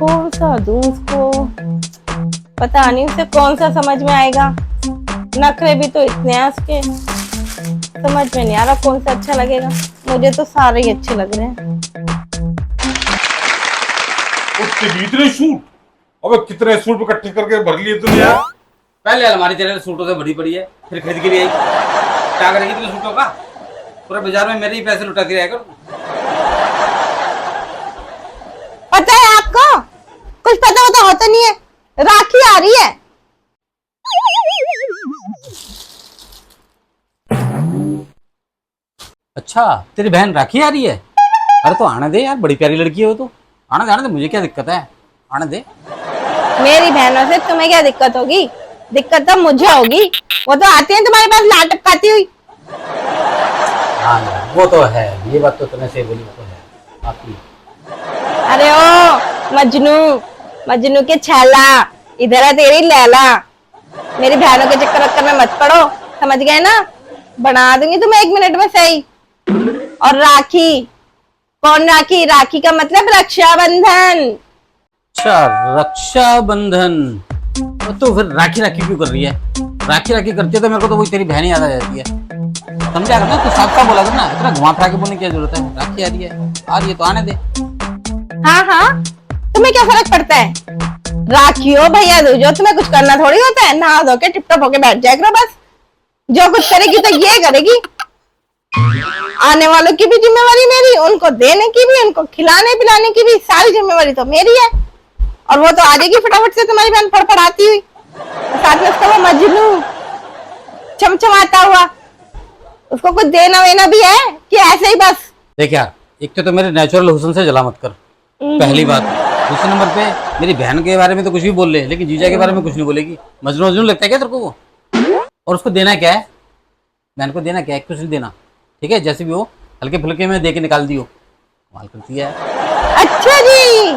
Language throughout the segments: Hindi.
कौन सा दूं उसको, पता नहीं उसे कौन सा समझ में आएगा। नखरे भी तो इतने हैं उसके, समझ में नहीं आ रहा कौन सा अच्छा लगेगा। मुझे तो सारे ही अच्छे लग रहे हैं। इतने सूट, अबे कितने सूट इकट्ठे करके भर लिए तुमने यार। पहले अलमारी तेरे सूटों से भरी पड़ी है, फिर खरीद के लिए आई। क्या करेगी तुम सूटों का? पूरे बाजार में मेरे ही पैसे लुटाती रहेगा। पता है आपको, कुछ पता होता नहीं है। राखी आ रही है। अच्छा, तेरी बहन राखी आ रही है? अरे तो आने दे यार, बड़ी प्यारी लड़की है वो तो। आने दे, मुझे क्या दिक्कत है, आने दे। मेरी बहनों से तुम्हें क्या दिक्कत होगी? दिक्कत तो मुझे होगी। वो तो आती है तुम्हारे पास लाट टपकाती हुई। हाँ यार, वो तो है, ये बात तो तुमने सही बोली, वो तो है आपकी। अरे ओ मजनू, मजनू के छैला, इधर है तेरी लैला। मेरी बहनों के चक्कर वक्कर में मत पड़ो, समझ गए ना? बना दूंगी तुम्हें 1 मिनट में सही। और राखी, कौन राखी? राखी का मतलब रक्षाबंधन। अच्छा, रक्षाबंधन। तो फिर राखी राखी क्यों कर रही है? राखी राखी करती है तो मेरे को तो वही तेरी बहन याद आ जाती है। समझा कर ना, तो साफ साफ बोला कर ना, इतना घुमा फिरा के बोलने की क्या जरूरत है? राखी आ रही है तो आने दे। हाँ हाँ, तुम्हें क्या फर्क पड़ता है? राखी हो भैया दूजो, तुम्हें कुछ करना थोड़ी होता है। नहा धो के टिप-टॉप होके बैठ जाया करो बस। जो कुछ करेगी तो ये करेगी। आने वालों की भी जिम्मेवारी मेरी, उनको देने की भी, उनको खिलाने पिलाने की भी, सारी जिम्मेवारी तो मेरी है। और वो तो आ जाएगी फटाफट से तुम्हारी बहन फड़फड़ाती हुई, साथ में उसका वो मजनू चमचमाता हुआ। उसको कुछ देना वेना भी है कि ऐसे ही बस? देख यार, एक तो मेरे नेचुरल हुस्न से जला मत कर, पहली बात। दूसरे नंबर पे मेरी बहन के बारे में तो कुछ भी बोल ले, लेकिन जीजा के बारे में कुछ नहीं बोलेगी। मजनू मजनू लगता है क्या तेरे को वो? और उसको देना क्या है? बहन को देना क्या है? कुछ नहीं देना, ठीक है? जैसे भी हो, हल्के फुल्के में दे के निकाल दियो। कमाल करती है। अच्छा जी,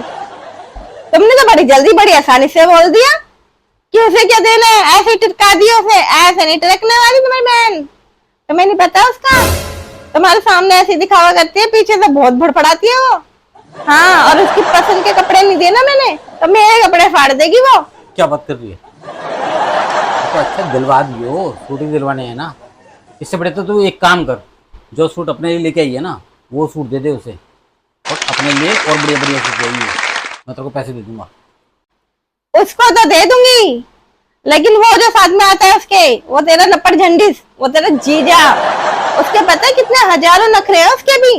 तुमने तो बड़ी जल्दी बड़ी आसानी से बोल दिया कि उसे क्या देना है। ऐसे टिटका दिया उसे, ऐसे नहीं टिटकने वाली तुम्हारी बहन। तुम्हें नहीं पता उसका? तुम्हारे सामने ऐसे दिखावा करती है, पीछे से बहुत भड़पड़ाती है वो। हाँ, और उसकी पसंद के कपड़े नहीं दिए ना मैंने, तो मेरे कपड़े फाड़ देगी वो। क्या बात कर रही है? तो अच्छा दिलवा दियो, सूट ही दिलवाने हैं ना। इससे बड़े तो तू एक काम कर, जो सूट अपने लिए लेके आई है ना, वो सूट दे दे उसे, और अपने लिए और बढ़िया बढ़िया सूट चाहिए। मैं तेरे को पैसे दे दूंगा। उसको तो दे दूंगी, लेकिन वो जो साथ में आता है उसके, वो तेरा नप्पड़ झंडिस, वो तेरा जीजा, उसके पता है कितने हजारों नखरे हैं उसके भी।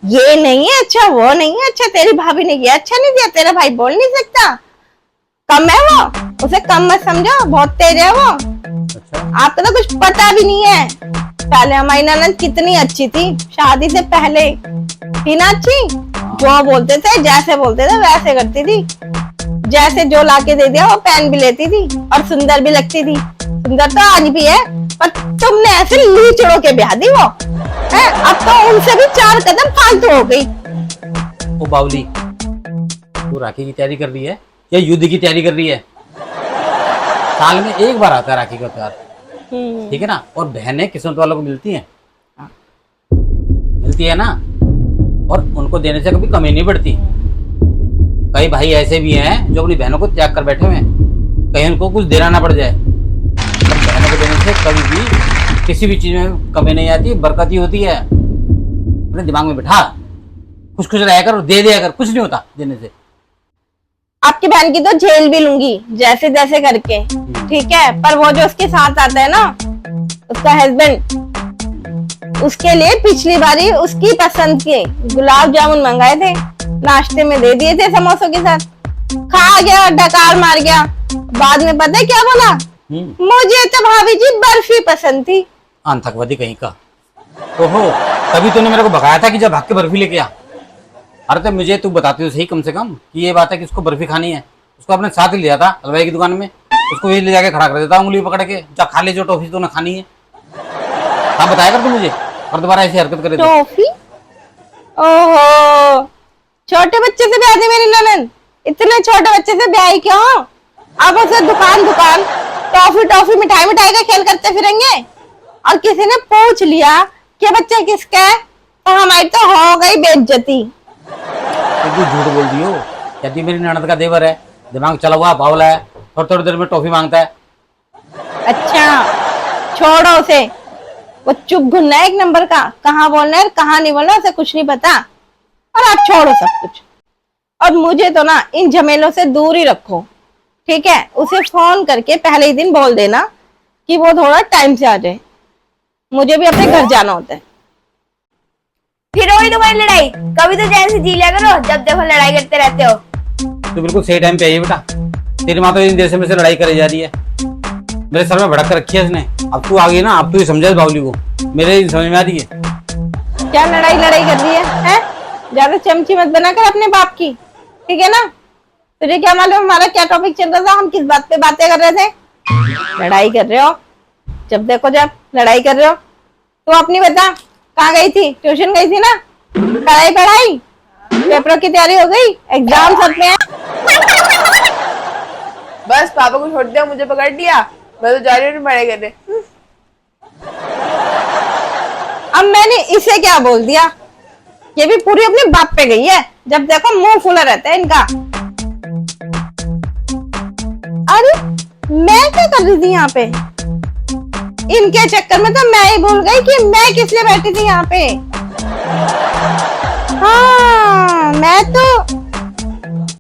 ये नहीं है अच्छा, वो नहीं है अच्छा, तेरी भाभी ने ये अच्छा नहीं दिया, तेरा भाई बोल नहीं सकता। कम है वो, उसे कम मत समझो, बहुत तेज है वो। अच्छा, आपको तो कुछ पता भी नहीं है। पहले हमारी ननद कितनी अच्छी थी, शादी से पहले थी ना अच्छी। जो बोलते थे, जैसे बोलते थे वैसे करती थी। जैसे जो लाके दे दिया वो पहन भी लेती थी, और सुंदर भी लगती थी। सुंदर तो आज भी है, पर तुमने ऐसे लीचड़ों के ब्याह दी वो है। अब तो उनसे भी 4 कदम फालतू हो गई। ओ बावली, तू राखी की तैयारी कर रही है या युद्ध की तैयारी कर रही है? साल में एक बार आता है राखी का त्योहार, ठीक है ना? और बहनें किस्मत वालों को मिलती हैं, मिलती है ना, और उनको देने से कभी कमी नहीं बढ़ती। कई भाई ऐसे भी हैं जो अपनी बहनों को त्याग कर बैठे हुए हैं, कहीं उनको कुछ देना ना पड़ जाए। बहनों को देने से कभी भी किसी भी चीज में कमी नहीं आती, बरकत ही होती है। अपने दिमाग में बिठा, खुश खुश रहा कर और दे दिया कर, कुछ नहीं होता देने से। आपकी बहन की तो झेल भी लूंगी जैसे तैसे करके, ठीक है? पर वो जो उसके साथ आता है ना, उसका हस्बैंड, उसके लिए पिछली बारी उसकी पसंद के गुलाब जामुन मंगाए थे, नाश्ते में दे दिए थे समोसों के साथ। खा गया, डकार मार गया। बाद में पता है क्या बोला? मुझे तो भाभी जी बर्फी पसंद थी। आतंकवादी कहीं का। ओहो, तभी तूने मेरे को भगाया था कि जब भाग के बर्फी लेके आ। अरे तो मुझे तू बताती तो सही कम से कम कि ये बात है कि उसको बर्फी खानी है। उसको अपने साथ ही लिया था हलवाई की दुकान में, उसको वही ले जाके खड़ा कर देता उंगली पकड़ के, जा खा ले जो टॉफी तूने खानी है। हाँ बताया कर तू मुझे, और दोबारा ऐसी हरकत करे। टॉफी? ओहो, छोटे बच्चे से ब्याह दी मेरी ननद। इतने छोटे बच्चे से ब्याह क्यों? अब उसे दुकान दुकान टॉफी टॉफी मिठाई मिठाई का खेल करते फिरेंगे। और किसी ने पूछ लिया कि बच्चा किसका है, तो हमारी तो हो गई बेइज्जती। तो तू झूठ बोल दियो, कहती मेरी ननद का देवर है, दिमाग चला हुआ बावला है, थोड़ी थोड़ी देर में टॉफी मांगता है। अच्छा छोड़ो उसे, वो चुप घुन्ना है एक नंबर का, कहाँ बोलना है कहाँ नहीं बोलना उसे कुछ नहीं पता। और आप छोड़ो सब कुछ, और मुझे तो ना इन झमेलों से दूर ही रखो, ठीक है। उसे फोन करके पहले ही दिन बोल देना कि वो थोड़ा टाइम से आ जाए, मुझे भी अपने घर जाना होता है। फिर वही तुम्हारी लड़ाई, कभी तो चैन से जी लिया करो, जब देखो लड़ाई करते रहते हो। तो बिल्कुल सही टाइम पे आई है बेटा, तेरी माँ तो इन देर से मेरे से लड़ाई करे जा रही है, मेरे सर में भड़क कर रखी है इसने। अब तू आ गई ना, अब तू ही समझा बावली को, मेरे ही समझ में आ रही है। क्या लड़ाई लड़ाई कर रही है? ज्यादा चमची मत बना कर अपने बाप की, ठीक है ना। तुझे क्या मालूम हमारा क्या टॉपिक चल रहा था, हम किस बात पे बातें कर रहे थे। लड़ाई कर रहे हो, जब देखो जब लड़ाई कर रहे हो। तू अपनी बता, कहाँ गई थी? ट्यूशन गई थी ना? पढ़ाई पढ़ाई, पेपरों की तैयारी हो गई, एग्जाम सर पे है। बस पापा को छोड़ दिया, मुझे पकड़ लिया, मैं तो जा रही हूँ पढ़ाई करने। अब मैंने इसे क्या बोल दिया, ये भी पूरी अपने बाप पे गई है, जब देखो मुंह फूला रहता है इनका। अरे मैं क्या कर रही थी यहाँ पे, इनके चक्कर में तो मैं ही भूल गई कि मैं किस लिए बैठी थी यहाँ पे। हाँ मैं तो